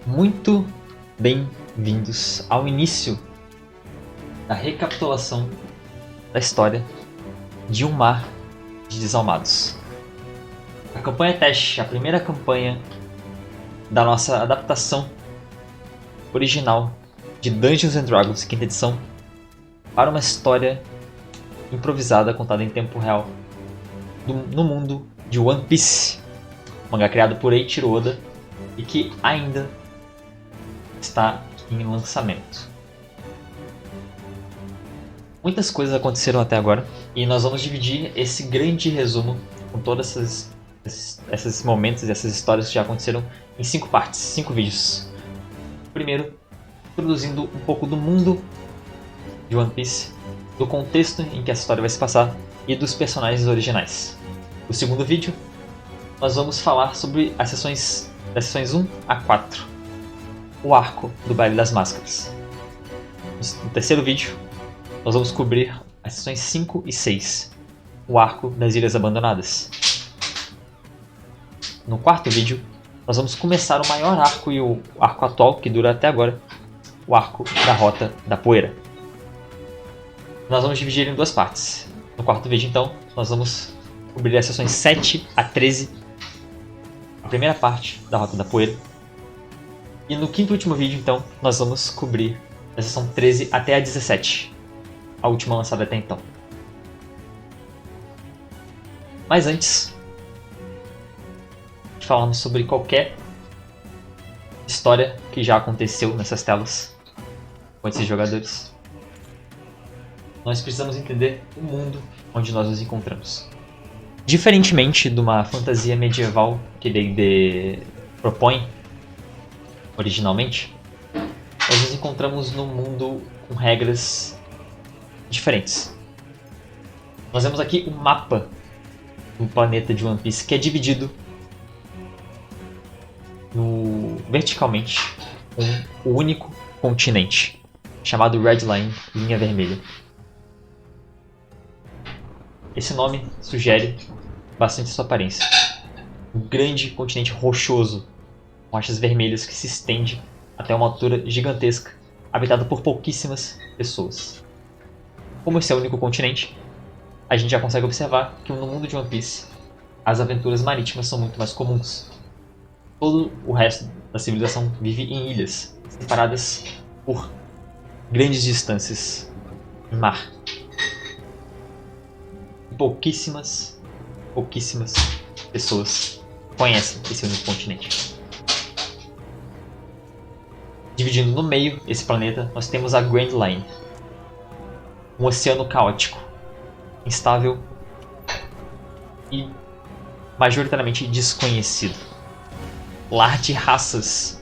Muito bem-vindos ao início da recapitulação da história de Um Mar de Desalmados. A campanha teste, a primeira campanha da nossa adaptação original de Dungeons & Dragons, quinta edição, para uma história improvisada contada em tempo real no mundo de One Piece, mangá criado por Eiichiro Oda e que ainda está em lançamento. Muitas coisas aconteceram até agora e nós vamos dividir esse grande resumo com todos esses momentos e essas histórias que já aconteceram em 5 partes, 5 vídeos. Primeiro, introduzindo um pouco do mundo de One Piece, do contexto em que a história vai se passar e dos personagens originais. No segundo vídeo, nós vamos falar sobre as sessões das sessões 1 a 4, o arco do Baile das Máscaras. No terceiro vídeo, nós vamos cobrir as sessões 5 e 6, o arco das Ilhas Abandonadas. No quarto vídeo, nós vamos começar o maior arco e o arco atual, que dura até agora, o arco da Rota da Poeira. Nós vamos dividir em 2 partes. No quarto vídeo, então, nós vamos cobrir as sessões 7 a 13, a primeira parte da Rota da Poeira. E no quinto e último vídeo, então, nós vamos cobrir a sessão 13 até a 17, a última lançada até então. Mas antes de falarmos sobre qualquer história que já aconteceu nessas telas com esses jogadores, nós precisamos entender o mundo onde nós nos encontramos. Diferentemente de uma fantasia medieval que D&D propõe originalmente, nós nos encontramos num mundo com regras diferentes. Nós vemos aqui um mapa do planeta de One Piece que é dividido verticalmente com um único continente, chamado Red Line, linha vermelha. Esse nome sugere bastante sua aparência. Um grande continente rochoso, com rochas vermelhas que se estende até uma altura gigantesca, habitado por pouquíssimas pessoas. Como esse é o único continente, a gente já consegue observar que no mundo de One Piece as aventuras marítimas são muito mais comuns. Todo o resto da civilização vive em ilhas, separadas por grandes distâncias em mar. Pouquíssimas pessoas conhecem esse único continente. Dividindo no meio esse planeta, nós temos a Grand Line, um oceano caótico, instável e majoritariamente desconhecido. Lar de raças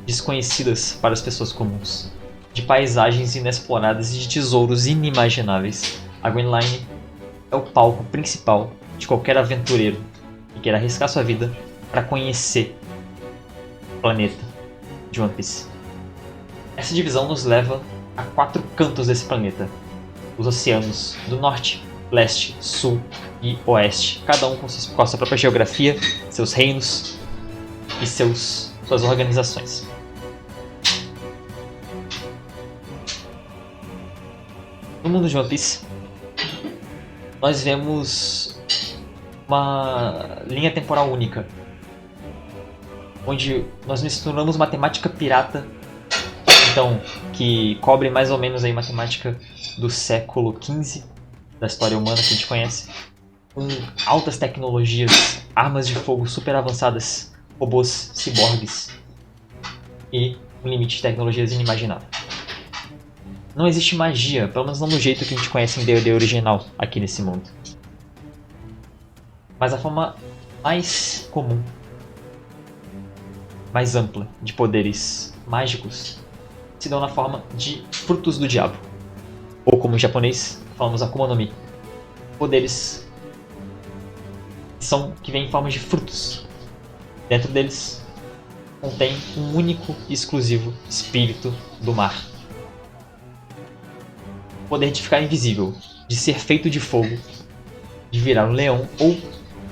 desconhecidas para as pessoas comuns, de paisagens inexploradas e de tesouros inimagináveis. A Grand Line é o palco principal de qualquer aventureiro que queira arriscar sua vida para conhecer o planeta de One Piece. Essa divisão nos leva a 4 cantos desse planeta: os oceanos do norte, leste, sul e oeste, cada um com a sua própria geografia, seus reinos e suas organizações. No mundo de One Piece, nós vemos uma linha temporal única, onde nós misturamos matemática pirata, então, que cobre mais ou menos aí matemática do século XV da história humana que a gente conhece, com altas tecnologias, armas de fogo super avançadas, robôs, ciborgues e um limite de tecnologias inimaginável. Não existe magia, pelo menos não do jeito que a gente conhece em D&D original aqui nesse mundo. Mas a forma mais comum, mais ampla de poderes mágicos se dão na forma de frutos do diabo, ou como em japonês falamos Akuma no Mi, poderes que vêm em forma de frutos. Dentro deles contém um único e exclusivo espírito do mar. O poder de ficar invisível, de ser feito de fogo, de virar um leão ou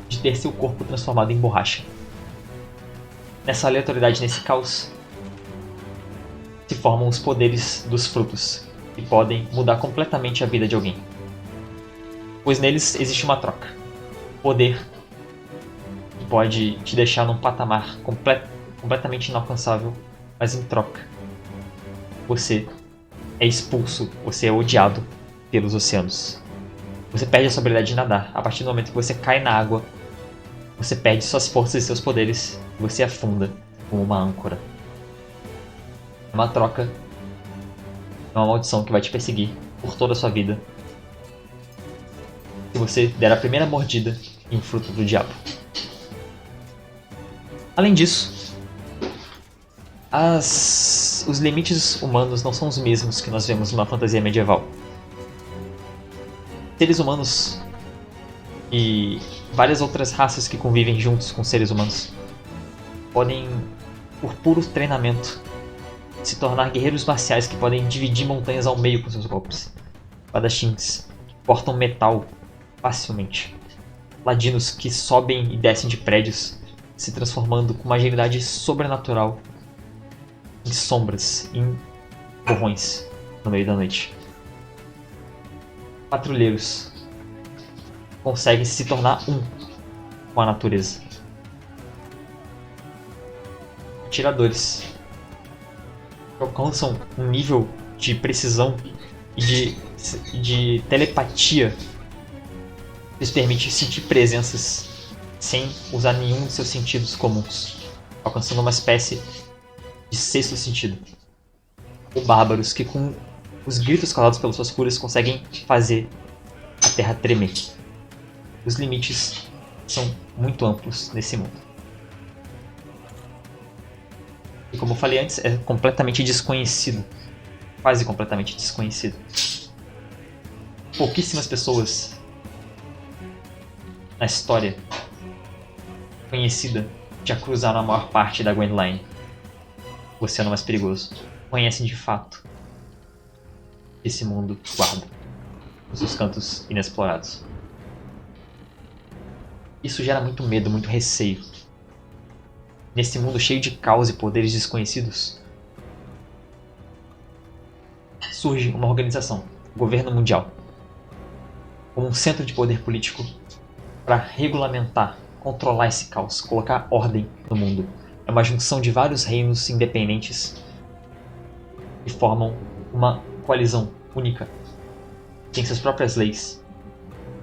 de ter seu corpo transformado em borracha. Nessa aleatoriedade, nesse caos, se formam os poderes dos frutos, que podem mudar completamente a vida de alguém. Pois neles existe uma troca. Poder que pode te deixar num patamar completamente inalcançável, mas em troca você é expulso, você é odiado pelos oceanos. Você perde a sua habilidade de nadar. A partir do momento que você cai na água, você perde suas forças e seus poderes, e você afunda como uma âncora. É uma troca, é uma maldição que vai te perseguir por toda a sua vida se você der a primeira mordida em um fruto do diabo. Além disso, os limites humanos não são os mesmos que nós vemos numa fantasia medieval. Seres humanos e várias outras raças que convivem juntos com seres humanos podem, por puro treinamento, se tornar guerreiros marciais que podem dividir montanhas ao meio com seus golpes. Espadachins que cortam metal facilmente. Ladinos que sobem e descem de prédios, se transformando com uma agilidade sobrenatural em sombras, em borrões no meio da noite. Patrulheiros conseguem se tornar um com a natureza. Atiradores que alcançam um nível de precisão e de telepatia que lhes permite sentir presenças sem usar nenhum de seus sentidos comuns, alcançando uma espécie de sexto sentido. Ou bárbaros que, com os gritos calados pelas suas fúrias, conseguem fazer a terra tremer. Os limites são muito amplos nesse mundo. E como eu falei antes, é completamente desconhecido. Quase completamente desconhecido. Pouquíssimas pessoas na história conhecida já cruzaram a maior parte da Grand Line, o oceano mais perigoso. Conhecem de fato esse mundo guarda os seus cantos inexplorados. Isso gera muito medo, muito receio. Nesse mundo cheio de caos e poderes desconhecidos, surge uma organização, o Governo Mundial, como um centro de poder político para regulamentar, controlar esse caos, colocar ordem no mundo. É uma junção de vários reinos independentes que formam uma coalizão única, que tem suas próprias leis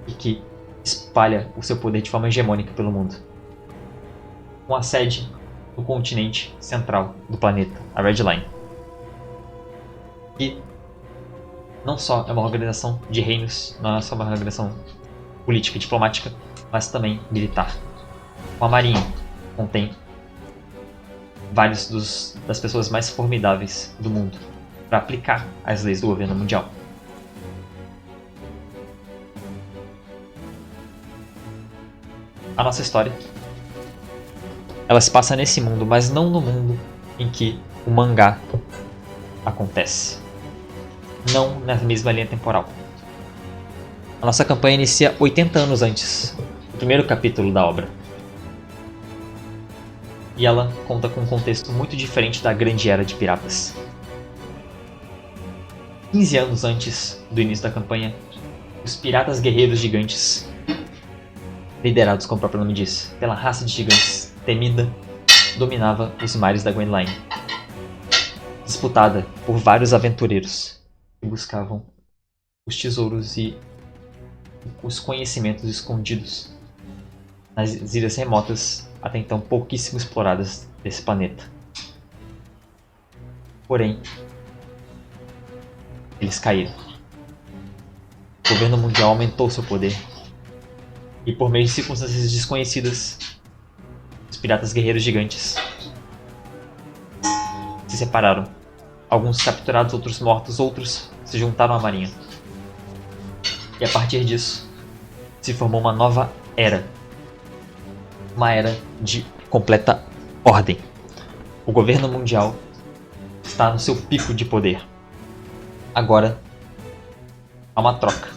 e que espalha o seu poder de forma hegemônica pelo mundo. Com a sede no continente central do planeta, a Red Line. E não só é uma organização de reinos, não é só uma organização política e diplomática, mas também militar. Com a Marinha, contém vários das pessoas mais formidáveis do mundo para aplicar as leis do governo mundial. A nossa história, ela se passa nesse mundo, mas não no mundo em que o mangá acontece. Não na mesma linha temporal. A nossa campanha inicia 80 anos antes do primeiro capítulo da obra. E ela conta com um contexto muito diferente da Grande Era de Piratas. 15 anos antes do início da campanha, os piratas guerreiros gigantes, liderados, como o próprio nome diz, pela raça de gigantes temida, dominava os mares da Grand Line, disputada por vários aventureiros que buscavam os tesouros e os conhecimentos escondidos nas ilhas remotas, até então pouquíssimo exploradas desse planeta. Porém, eles caíram. O governo mundial aumentou seu poder e, por meio de circunstâncias desconhecidas, os piratas guerreiros gigantes se separaram. Alguns capturados, outros mortos, outros se juntaram à marinha. E a partir disso, se formou uma nova era. Uma era de completa ordem. O governo mundial está no seu pico de poder. Agora, há uma troca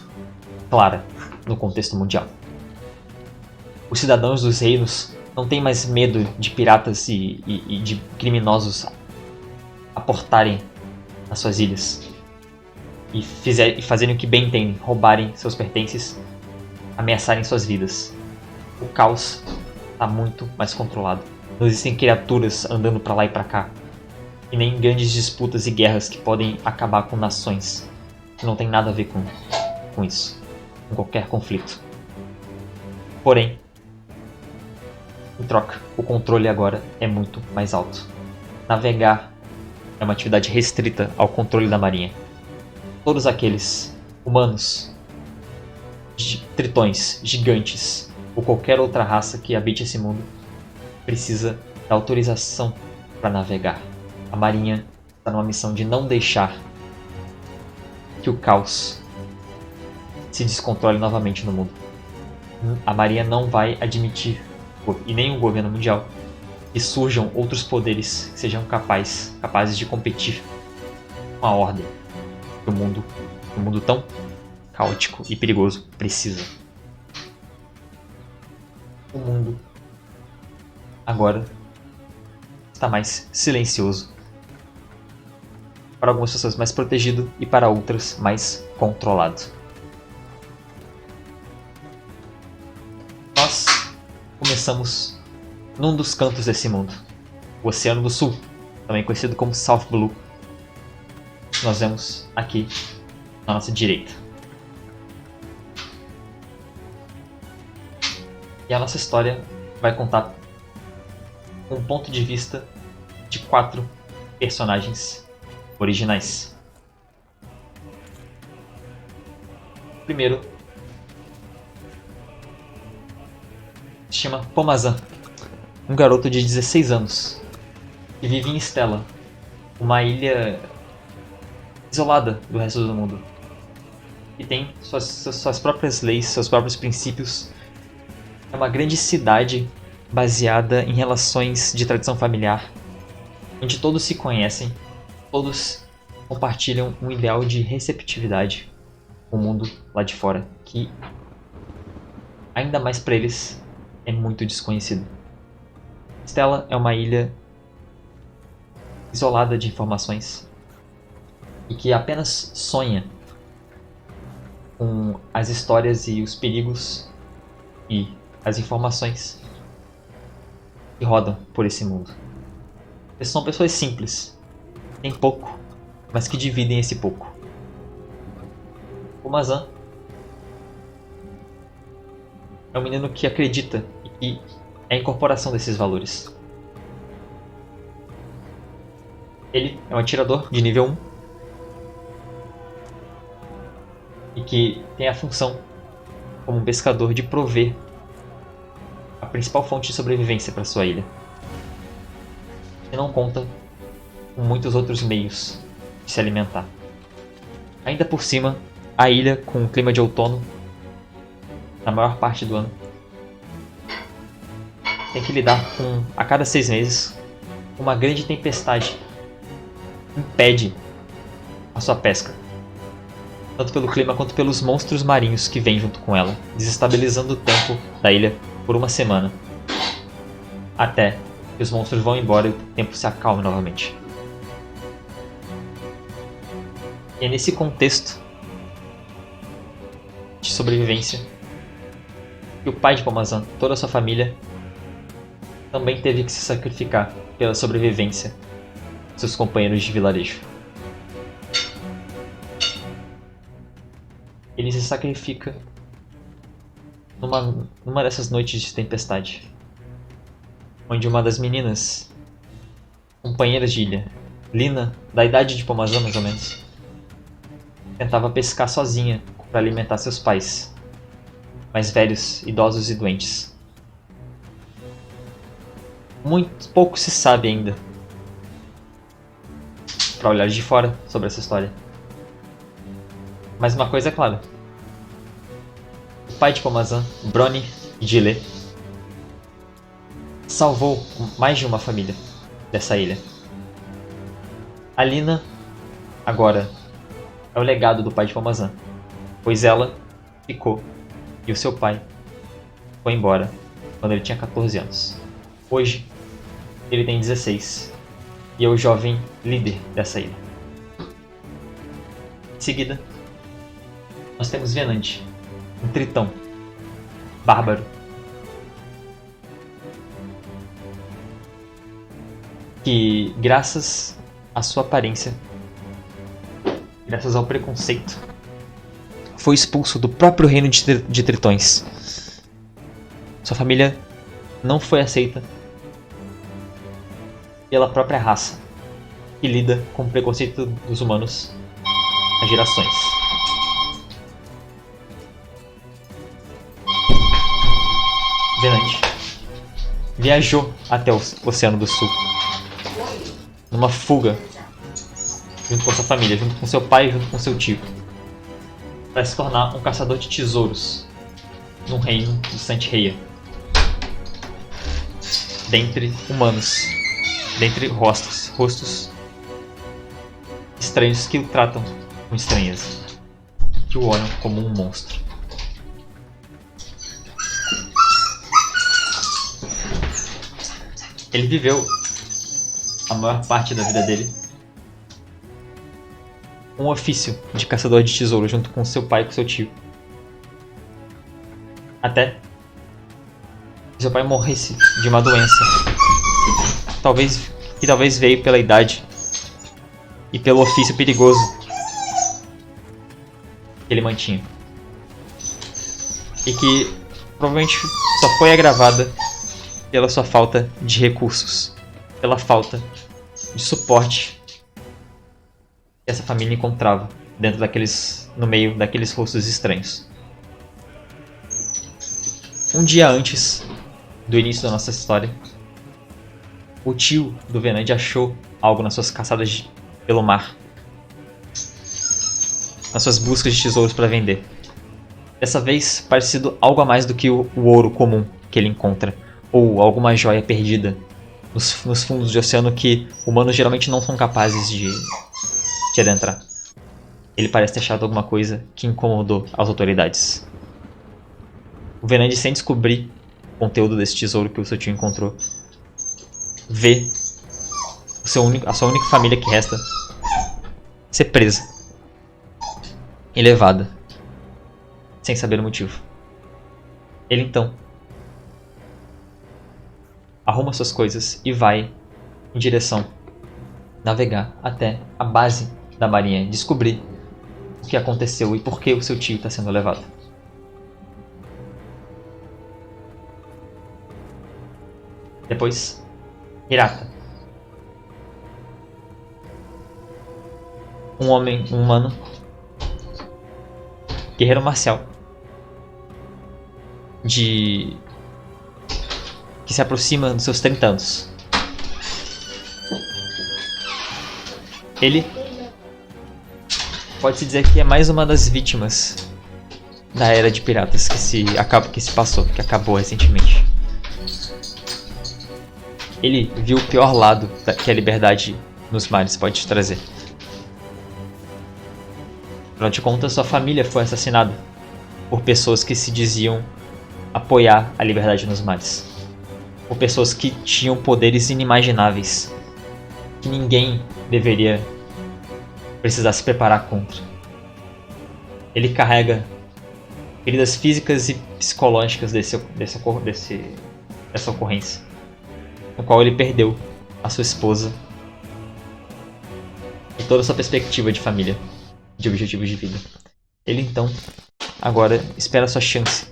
clara no contexto mundial. Os cidadãos dos reinos não tem mais medo de piratas e de criminosos aportarem nas suas ilhas e fazerem o que bem entendem, roubarem seus pertences, ameaçarem suas vidas. O caos está muito mais controlado. Não existem criaturas andando para lá e para cá, e nem grandes disputas e guerras que podem acabar com nações, que não tem nada a ver com isso, com qualquer conflito. Porém, em troca, o controle agora é muito mais alto. Navegar é uma atividade restrita ao controle da marinha. Todos aqueles humanos, tritões, gigantes ou qualquer outra raça que habite esse mundo precisa da autorização para navegar. A marinha está numa missão de não deixar que o caos se descontrole novamente no mundo. A marinha não vai admitir, e nem o governo mundial, que surjam outros poderes que sejam capazes de competir com a ordem que o mundo tão caótico e perigoso precisa. O mundo agora está mais silencioso. Para algumas pessoas mais protegido e para outras mais controlado. Nós começamos num dos cantos desse mundo, o Oceano do Sul, também conhecido como South Blue. Nós vemos aqui na nossa direita. E a nossa história vai contar um ponto de vista de 4 personagens originais. Primeiro se chama Pomazan, um garoto de 16 anos que vive em Stella, uma ilha isolada do resto do mundo, e tem suas próprias leis, seus próprios princípios. É uma grande cidade baseada em relações de tradição familiar, onde todos se conhecem, todos compartilham um ideal de receptividade com o mundo lá de fora, que ainda mais para eles é muito desconhecido. Stella é uma ilha isolada de informações e que apenas sonha com as histórias e os perigos e as informações que rodam por esse mundo. Eles são pessoas simples, têm pouco, mas que dividem esse pouco. O Mazan é um menino que acredita e que é a incorporação desses valores. Ele é um atirador de nível 1 e que tem a função, como um pescador, de prover a principal fonte de sobrevivência para sua ilha. E não conta com muitos outros meios de se alimentar. Ainda por cima, a ilha, com um clima de outono, na maior parte do ano, tem que lidar com, a cada 6 meses, uma grande tempestade impede a sua pesca, tanto pelo clima quanto pelos monstros marinhos que vêm junto com ela, desestabilizando o tempo da ilha por uma semana, até que os monstros vão embora e o tempo se acalme novamente. E é nesse contexto de sobrevivência que o pai de Pomazan, toda a sua família, também teve que se sacrificar pela sobrevivência de seus companheiros de vilarejo. Ele se sacrifica numa dessas noites de tempestade, onde uma das meninas, companheiras de ilha, Lina, da idade de Pomazan mais ou menos, tentava pescar sozinha para alimentar seus pais, mais velhos, idosos e doentes. Muito pouco se sabe ainda, para olhar de fora, sobre essa história. Mas uma coisa é clara: o pai de Pomazan, Brony Gile, salvou mais de uma família dessa ilha. A Lina, agora, é o legado do pai de Pomazan, pois ela ficou e o seu pai foi embora quando ele tinha 14 anos. Hoje, ele tem 16 e é o jovem líder dessa ilha. Em seguida, nós temos Venant, um tritão bárbaro que, graças à sua aparência, graças ao preconceito, foi expulso do próprio reino de tritões. Sua família não foi aceita pela própria raça, que lida com o preconceito dos humanos há gerações. Venant viajou até o Oceano do Sul numa fuga junto com sua família, junto com seu pai e junto com seu tio, para se tornar um caçador de tesouros no reino de Santireia, dentre humanos, dentre rostos estranhos que o tratam com estranheza, que o olham como um monstro. Ele viveu a maior parte da vida dele um ofício de caçador de tesouros junto com seu pai e com seu tio, até que seu pai morresse de uma doença, que talvez veio pela idade e pelo ofício perigoso que ele mantinha, e que provavelmente só foi agravada pela sua falta de recursos, pela falta de suporte que essa família encontrava no meio daqueles rostos estranhos. Um dia antes do início da nossa história, o tio do Venant achou algo nas suas caçadas pelo mar, nas suas buscas de tesouros para vender. Dessa vez, parecido algo a mais do que o ouro comum que ele encontra, ou alguma joia perdida nos fundos de oceano que humanos geralmente não são capazes de adentrar. Ele parece ter achado alguma coisa que incomodou as autoridades. O Venant, sem descobrir o conteúdo desse tesouro que o seu tio encontrou, vê a sua única família que resta ser presa e levada, sem saber o motivo. Ele então arruma suas coisas e vai em direção navegar até a base da marinha, descobrir o que aconteceu e por que o seu tio está sendo levado. Depois, Hirata, um humano, guerreiro marcial, que se aproxima dos seus 30 anos. Ele pode-se dizer que é mais uma das vítimas da era de piratas que acabou recentemente. Ele viu o pior lado que a liberdade nos mares pode te trazer. Afinal de contas, sua família foi assassinada por pessoas que se diziam apoiar a liberdade nos mares, por pessoas que tinham poderes inimagináveis, que ninguém deveria precisar se preparar contra. Ele carrega feridas físicas e psicológicas dessa ocorrência, no qual ele perdeu a sua esposa e toda a sua perspectiva de família, de objetivos de vida. Ele então agora espera a sua chance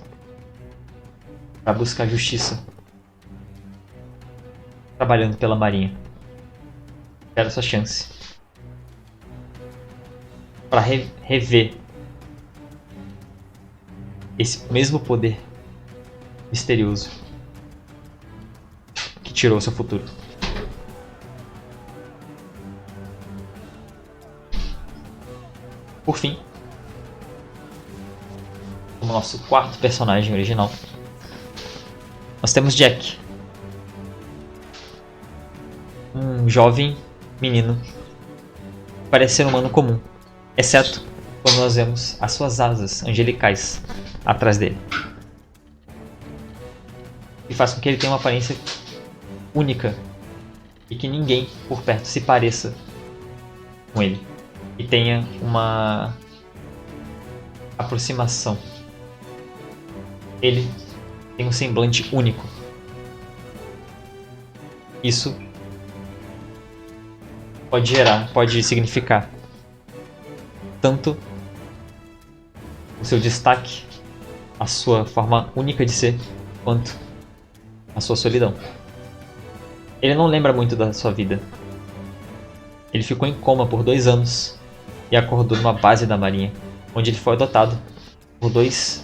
para buscar justiça, trabalhando pela marinha. Espera a sua chance para rever esse mesmo poder misterioso que tirou seu futuro. Por fim, como nosso quarto personagem original, nós temos Jack, um jovem menino que parece ser um humano comum, exceto quando nós vemos as suas asas angelicais atrás dele, e faz com que ele tenha uma aparência única e que ninguém por perto se pareça com ele e tenha uma aproximação. Ele tem um semblante único. Isso pode significar tanto o seu destaque, a sua forma única de ser, quanto a sua solidão. Ele não lembra muito da sua vida. Ele ficou em coma por 2 anos e acordou numa base da marinha, onde ele foi adotado por 2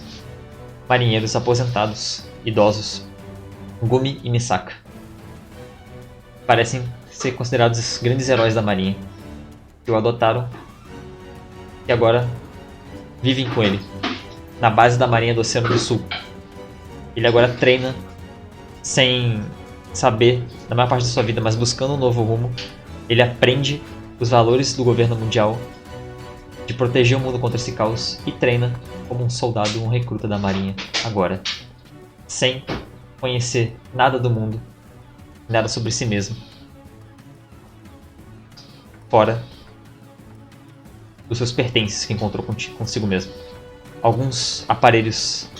marinheiros aposentados, idosos, Gumi e Misaka. Parecem ser considerados os grandes heróis da marinha, que o adotaram e agora vivem com ele, na base da marinha do Oceano do Sul. Ele agora treina sem saber, na maior parte da sua vida, mas buscando um novo rumo. Ele aprende os valores do governo mundial, de proteger o mundo contra esse caos, e treina como um soldado, um recruta da marinha, agora, sem conhecer nada do mundo, nada sobre si mesmo, fora dos seus pertences que encontrou consigo mesmo. Alguns aparelhos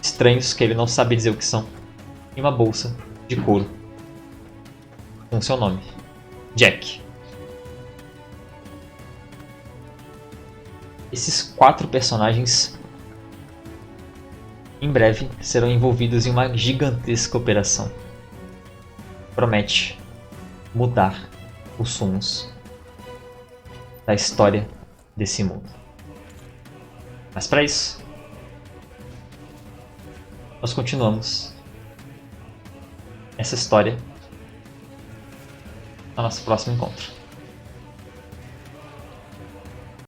estranhos que ele não sabe dizer o que são, e uma bolsa de couro com seu nome, Jack. Esses 4 personagens em breve serão envolvidos em uma gigantesca operação. Promete mudar os rumos da história desse mundo. Mas para isso, nós continuamos essa história no nosso próximo encontro.